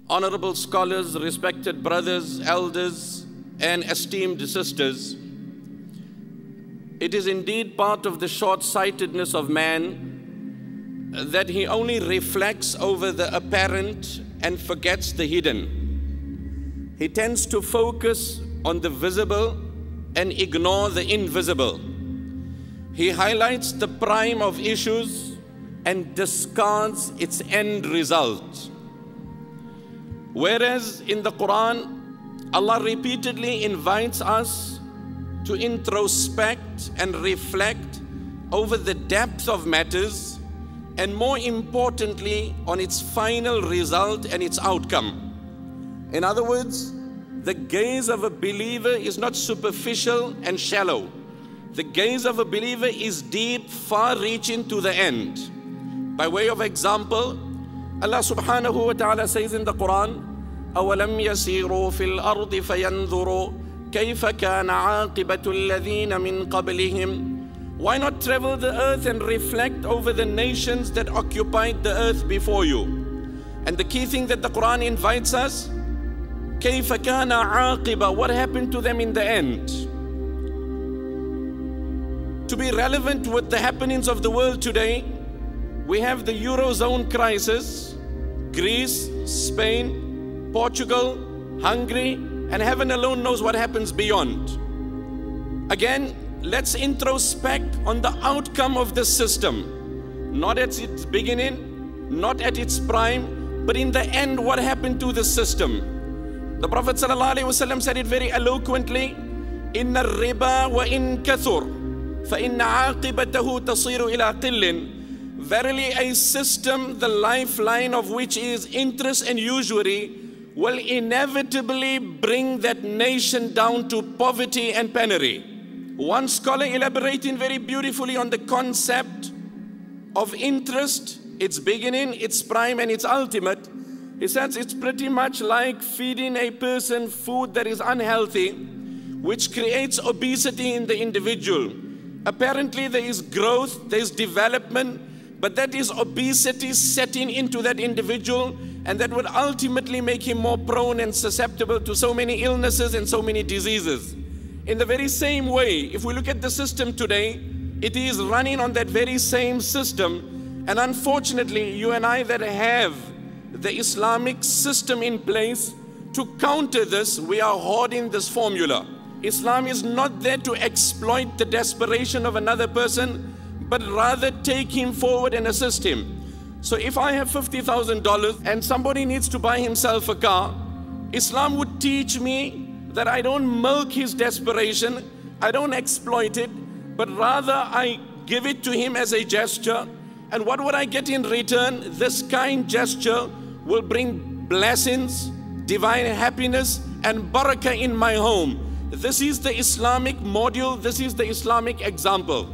Honorable scholars, respected brothers, elders, and esteemed sisters, it is indeed part of the short-sightedness of man that he only reflects over the apparent and forgets the hidden. He tends to focus on the visible and ignore the invisible. He highlights the prime of issues and discards its end result. Whereas in the Quran, Allah repeatedly invites us to introspect and reflect over the depth of matters, and more importantly, on its final result and its outcome. In other words, the gaze of a believer is not superficial and shallow. The gaze of a believer is deep, far-reaching to the end. By way of example, Allah subhanahu wa ta'ala says in the Quran, أَوَلَمْ يَسِيرُوا فِي الْأَرْضِ فَيَنْظُرُوا كَيْفَ كَانَ عَاقِبَةُ الَّذِينَ مِنْ قَبْلِهِمْ. Why not travel the earth and reflect over the nations that occupied the earth before you? And the key thing that the Quran invites us, كَيْفَ كَانَ عَاقِبَةُ, what happened to them in the end? To be relevant with the happenings of the world today, we have the Eurozone crisis, Greece, Spain, Portugal, Hungary, and heaven alone knows what happens beyond. Again, let's introspect on the outcome of this system. Not at its beginning, not at its prime, but in the end, what happened to the system? The Prophet ﷺ said it very eloquently, إِنَّ الرِّبَا وَإِن كَثُرْ فَإِنَّ عَاقِبَتَهُ تَصِيرُ إِلَىٰ قِلٍّ. Verily, a system, the lifeline of which is interest and usury, will inevitably bring that nation down to poverty and penury. One scholar elaborating very beautifully on the concept of interest, its beginning, its prime, and its ultimate, he says it's pretty much like feeding a person food that is unhealthy, which creates obesity in the individual. Apparently there is growth, there is development, but that is obesity setting into that individual, and that would ultimately make him more prone and susceptible to so many illnesses and so many diseases. In the very same way, if we look at the system today, it is running on that very same system, and unfortunately, you and I that have the Islamic system in place, to counter this, we are hoarding this formula. Islam is not there to exploit the desperation of another person, but rather take him forward and assist him. So if I have $50,000 and somebody needs to buy himself a car, Islam would teach me that I don't milk his desperation, I don't exploit it, but rather I give it to him as a gesture. And what would I get in return? This kind gesture will bring blessings, divine happiness, and barakah in my home. This is the Islamic module, this is the Islamic example.